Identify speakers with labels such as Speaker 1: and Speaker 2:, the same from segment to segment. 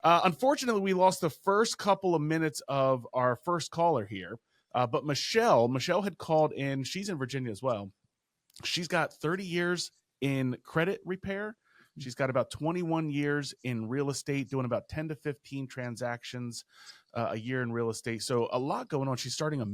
Speaker 1: Unfortunately, we lost the first couple of minutes of our first caller here. But Michelle had called in. She's in Virginia as well. She's got 30 years in credit repair. She's got about 21 years in real estate, doing about 10 to 15 transactions a year in real estate. So a lot going on. She's starting a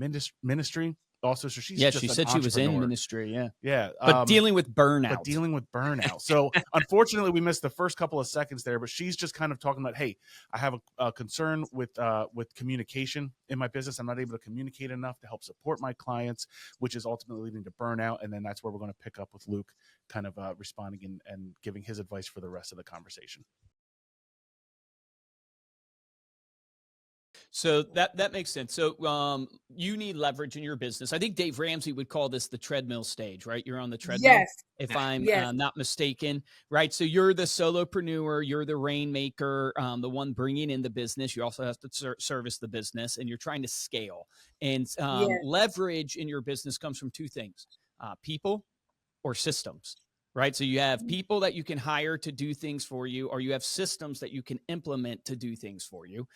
Speaker 1: ministry also. So she's just
Speaker 2: she
Speaker 1: an
Speaker 2: said she was in
Speaker 1: entrepreneur.
Speaker 2: ministry.
Speaker 1: Yeah.
Speaker 2: But dealing with burnout.
Speaker 1: So unfortunately, we missed the first couple of seconds there, but she's just kind of talking about, hey, I have a concern with communication in my business. I'm not able to communicate enough to help support my clients, which is ultimately leading to burnout. And then that's where we're going to pick up with Luke kind of responding and giving his advice for the rest of the conversation.
Speaker 2: So that makes sense. So you need leverage in your business. I think Dave Ramsey would call this the treadmill stage, right? You're on the treadmill,
Speaker 3: Yes.
Speaker 2: if I'm
Speaker 3: Yes.
Speaker 2: not mistaken, right? So you're the solopreneur, you're the rainmaker, the one bringing in the business. You also have to service the business, and you're trying to scale. And
Speaker 3: Yes.
Speaker 2: leverage in your business comes from two things, people or systems. Right. So you have people that you can hire to do things for you, or you have systems that you can implement to do things for you.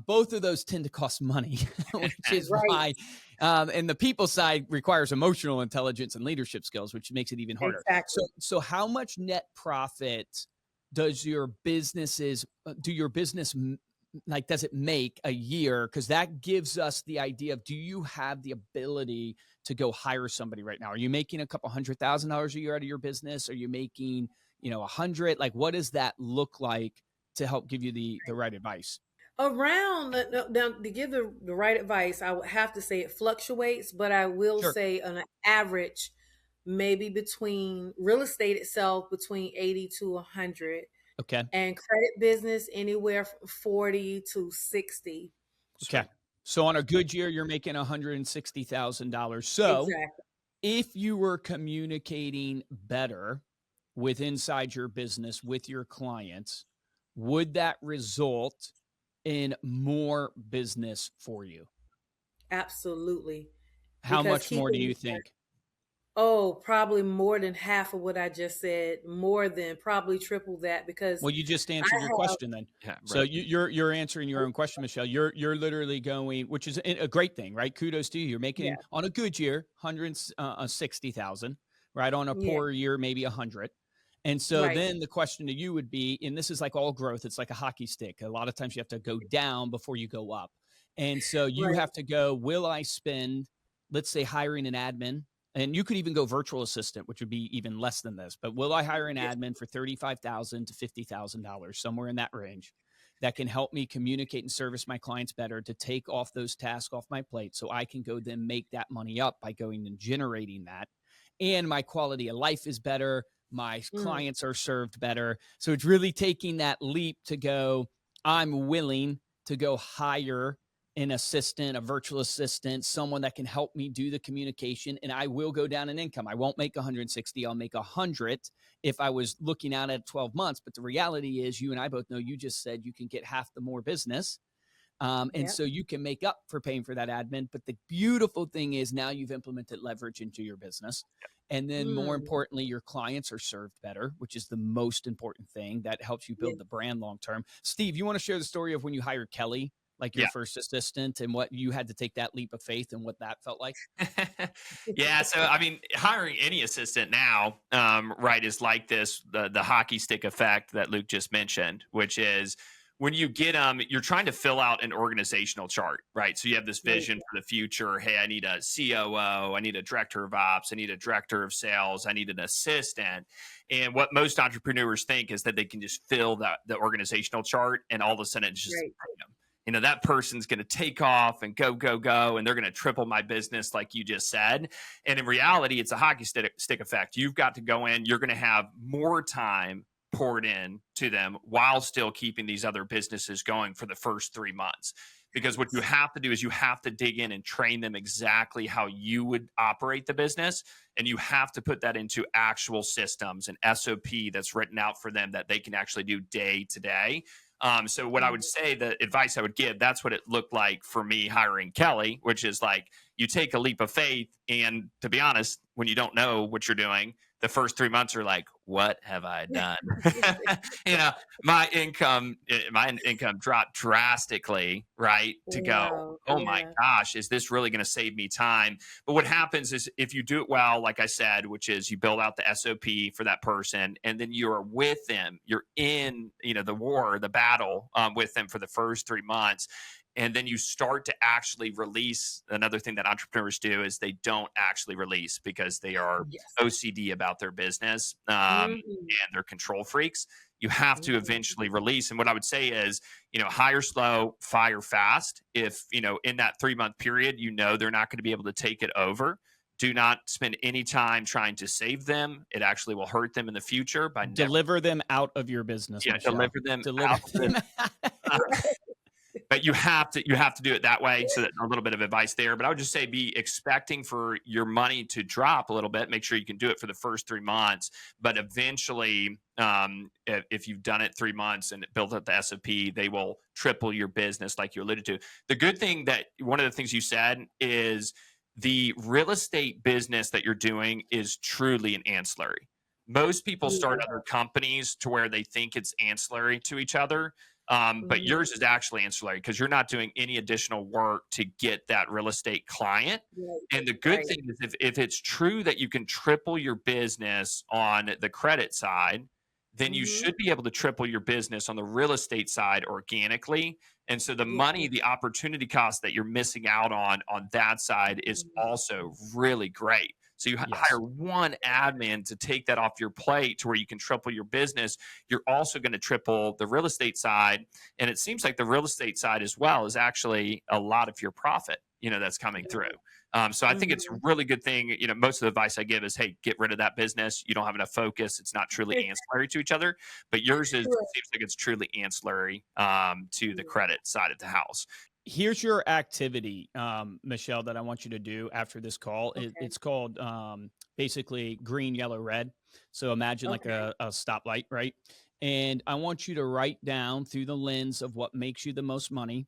Speaker 2: Both of those tend to cost money, which is
Speaker 3: Right.
Speaker 2: why, and the people side requires emotional intelligence and leadership skills, which makes it even harder.
Speaker 3: Exactly.
Speaker 2: So how much net profit does your business does it make a year? Because that gives us the idea of, do you have the ability to go hire somebody right now? Are you making a couple $100,000 a year out of your business? Are you making, 100? Like, what does that look like to help give you the right advice?
Speaker 3: Around now, to give the right advice, I would have to say it fluctuates, but I will say on an average, maybe between real estate itself, between 80 to 100.
Speaker 2: Okay.
Speaker 3: And credit business anywhere from 40 to 60.
Speaker 2: Okay. So on a good year, you're making $160,000. So
Speaker 3: Exactly.
Speaker 2: if you were communicating better with inside your business with your clients, would that result in more business for you?
Speaker 3: Absolutely.
Speaker 2: How
Speaker 3: Because
Speaker 2: much more do you think?
Speaker 3: Oh, probably more than half of what I just said. More than probably triple that, because
Speaker 2: Well, you just answered your question then.
Speaker 4: Yeah, right.
Speaker 2: So you're answering your own question, Michelle. You're literally going, which is a great thing, right? Kudos to you. You're making on a good year, 160,000, right? On a poor year, maybe 100. And so then the question to you would be, and this is like all growth, it's like a hockey stick. A lot of times you have to go down before you go up. And so you have to go, will I spend, let's say, hiring an admin? And you could even go virtual assistant, which would be even less than this. But will I hire an admin for $35,000 to $50,000, somewhere in that range, that can help me communicate and service my clients better, to take off those tasks off my plate, so I can go then make that money up by going and generating that. And my quality of life is better. My clients are served better. So it's really taking that leap to go, I'm willing to go hire an assistant, a virtual assistant, someone that can help me do the communication, and I will go down in income. I won't make 160. I'll make 100 if I was looking out at 12 months. But the reality is, you and I both know, you just said you can get half the more business. And so you can make up for paying for that admin. But the beautiful thing is, now you've implemented leverage into your business. And then more importantly, your clients are served better, which is the most important thing that helps you build the brand long-term. Steve, you want to share the story of when you hired Kelly, like your first assistant, and what you had to take that leap of faith and what that felt like?
Speaker 4: Yeah. So, I mean, hiring any assistant now, right, is like this, the hockey stick effect that Luke just mentioned, which is, when you get them, you're trying to fill out an organizational chart, right? So you have this vision for the future. Hey, I need a COO. I need a director of ops. I need a director of sales. I need an assistant. And what most entrepreneurs think is that they can just fill the organizational chart, and all of a sudden it's just, that person's going to take off and go, and they're going to triple my business, like you just said. And in reality, it's a hockey stick effect. You've got to go in. You're going to have more time poured in to them while still keeping these other businesses going for the first 3 months. Because what you have to do is, you have to dig in and train them exactly how you would operate the business. And you have to put that into actual systems and SOP that's written out for them, that they can actually do day to day. So what I would say, the advice I would give, that's what it looked like for me hiring Kelly, which is like, you take a leap of faith. And to be honest, when you don't know what you're doing, the first 3 months are like, what have I done? You know, my income dropped drastically, right? To go,
Speaker 3: Wow.
Speaker 4: oh my
Speaker 3: Yeah.
Speaker 4: gosh, is this really going to save me time? But what happens is if you do it well, like I said, which is you build out the SOP for that person, and then you're with them, you're in, the war, the battle with them for the first 3 months. And then you start to actually release. Another thing that entrepreneurs do is they don't actually release because they are
Speaker 3: Yes.
Speaker 4: OCD about their business,
Speaker 3: Mhm.
Speaker 4: and they're control freaks. You have to
Speaker 3: Mhm.
Speaker 4: eventually release. And what I would say is, hire slow, fire fast. If, in that 3 month period, they're not going to be able to take it over. Do not spend any time trying to save them. It actually will hurt them in the future by never.
Speaker 2: Deliver them out of your business, Michelle.
Speaker 4: Deliver them
Speaker 2: Deliver
Speaker 4: out of
Speaker 2: them
Speaker 4: but you have to do it that way. So that a little bit of advice there, but I would just say be expecting for your money to drop a little bit. Make sure you can do it for the first 3 months, but eventually, if you've done it 3 months and built up the SOP, they will triple your business, like you alluded to. The good thing that one of the things you said is the real estate business that you're doing is truly an ancillary. Most people start
Speaker 3: Yeah.
Speaker 4: other companies to where they think it's ancillary to each other. But
Speaker 3: Mhm.
Speaker 4: yours is actually ancillary because you're not doing any additional work to get that real estate client.
Speaker 3: Right.
Speaker 4: And the good
Speaker 3: Right.
Speaker 4: thing is if it's true that you can triple your business on the credit side, then you
Speaker 3: Mhm.
Speaker 4: should be able to triple your business on the real estate side organically. And so the
Speaker 3: Yeah.
Speaker 4: money, the opportunity cost that you're missing out on that side is
Speaker 3: Mhm.
Speaker 4: also really great. So you
Speaker 2: Yes.
Speaker 4: hire one admin to take that off your plate to where you can triple your business. You're also going to triple the real estate side. And it seems like the real estate side as well is actually a lot of your profit, that's coming through. So I think it's a
Speaker 3: Mhm.
Speaker 4: really good thing. Most of the advice I give is, hey, get rid of that business. You don't have enough focus. It's not truly ancillary to each other, but yours
Speaker 3: Right.
Speaker 4: seems like it's truly ancillary to the credit side of the house.
Speaker 2: Here's your activity, Michelle, that I want you to do after this call.
Speaker 3: Okay.
Speaker 2: It's called basically green, yellow, red. So imagine like
Speaker 3: Okay.
Speaker 2: a stoplight, right? And I want you to write down through the lens of what makes you the most money,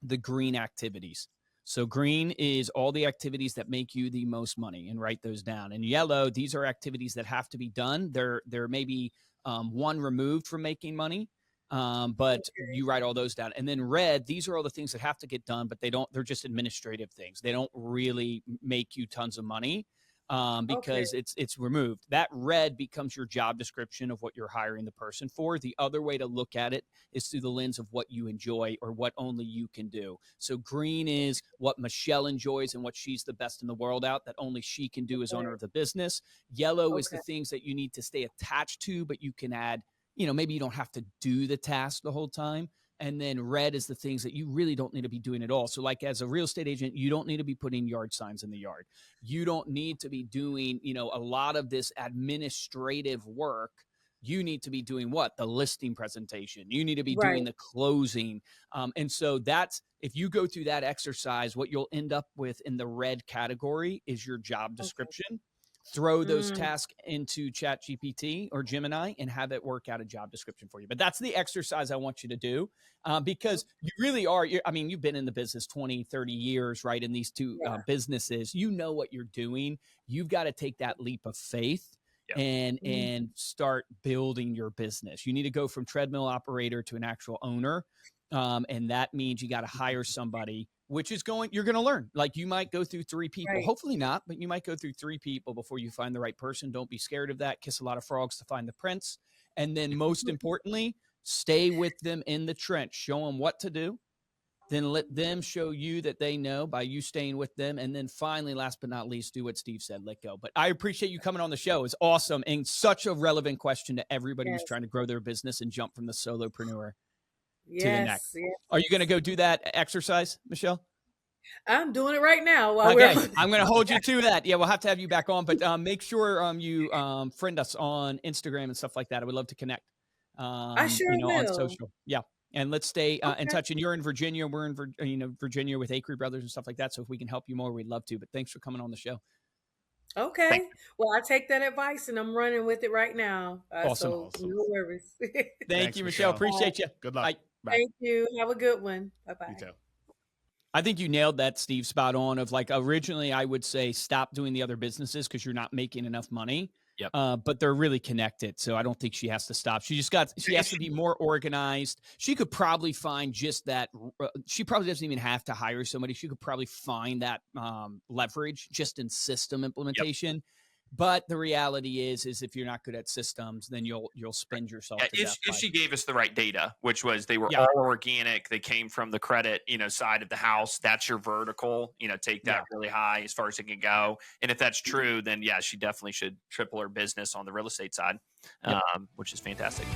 Speaker 2: the green activities. So green is all the activities that make you the most money, and write those down. And yellow, these are activities that have to be done. They're maybe one removed from making money, but
Speaker 3: Okay.
Speaker 2: you write all those down. And then red, these are all the things that have to get done, but they're just administrative things. They don't really make you tons of money,
Speaker 3: Okay.
Speaker 2: because it's removed. That red becomes your job description of what you're hiring the person for. The other way to look at it is through the lens of what you enjoy or what only you can do. So green is what Michelle enjoys and what she's the best in the world at, that only she can do as owner of the business. Yellow is the
Speaker 3: Okay.
Speaker 2: things that you need to stay attached to, but you can add, maybe you don't have to do the task the whole time. And then red is the things that you really don't need to be doing at all. So like as a real estate agent, you don't need to be putting yard signs in the yard. You don't need to be doing, a lot of this administrative work. You need to be doing what? The listing presentation. You need to be
Speaker 3: Right.
Speaker 2: doing the closing. And so that's, if you go through that exercise, what you'll end up with in the red category is your job description. Throw those
Speaker 3: Mm.
Speaker 2: tasks into ChatGPT or Gemini and have it work out a job description for you. But that's the exercise I want you to do, because you really are. You've been in the business 20, 30 years, right? In these two
Speaker 3: Yeah.
Speaker 2: businesses, you know what you're doing. You've got to take that leap of faith
Speaker 4: Yeah.
Speaker 2: and start building your business. You need to go from treadmill operator to an actual owner. And that means you got to hire somebody, which is you're going to learn. Like you might go through 3 people,
Speaker 3: Right.
Speaker 2: hopefully not, but you might go through 3 people before you find the right person. Don't be scared of that. Kiss a lot of frogs to find the prince. And then most importantly, stay with them in the trench, show them what to do. Then let them show you that they know by you staying with them. And then finally, last but not least, do what Steve said, let go. But I appreciate you coming on the show. It's awesome. And such a relevant question to everybody who's
Speaker 3: Yes.
Speaker 2: trying to grow their business and jump from the solopreneur to the next.
Speaker 3: Yes. Yes.
Speaker 2: Are you going to go do that exercise, Michelle?
Speaker 3: I'm doing it right now. While
Speaker 2: Okay,
Speaker 3: we're
Speaker 2: I'm going to hold you to that. Yeah, we'll have to have you back on, but make sure you friend us on Instagram and stuff like that. I would love to connect.
Speaker 3: I sure
Speaker 2: on
Speaker 3: will.
Speaker 2: social. Yeah, and let's stay in
Speaker 3: Okay.
Speaker 2: touch. And you're in Virginia. We're in Virginia with Acre Brothers and stuff like that. So if we can help you more, we'd love to. But thanks for coming on the show.
Speaker 3: Okay. Well, I take that advice and I'm running with it right now.
Speaker 2: Awesome.
Speaker 3: So no worries.
Speaker 2: Thank
Speaker 1: Thanks,
Speaker 2: you, Michelle.
Speaker 1: Michelle.
Speaker 2: Appreciate you.
Speaker 1: Good luck.
Speaker 2: Bye.
Speaker 1: Bye.
Speaker 3: Thank you. Have a good one. Bye-bye.
Speaker 1: You too.
Speaker 2: I think you nailed that, Steve, spot on. Of like originally I would say stop doing the other businesses because you're not making enough money.
Speaker 4: Yep.
Speaker 2: But they're really connected. So I don't think she has to stop. She has to be more organized. She could probably find just that. She probably doesn't even have to hire somebody. She could probably find that leverage just in system implementation. Yep. But the reality is if you're not good at systems, then you'll spend yourself to death.
Speaker 4: If she gave us the right data, which was they were all organic, they came from the credit, side of the house. That's your vertical. Take that really high as far as it can go. And if that's true, then she definitely should triple her business on the real estate side, which is fantastic.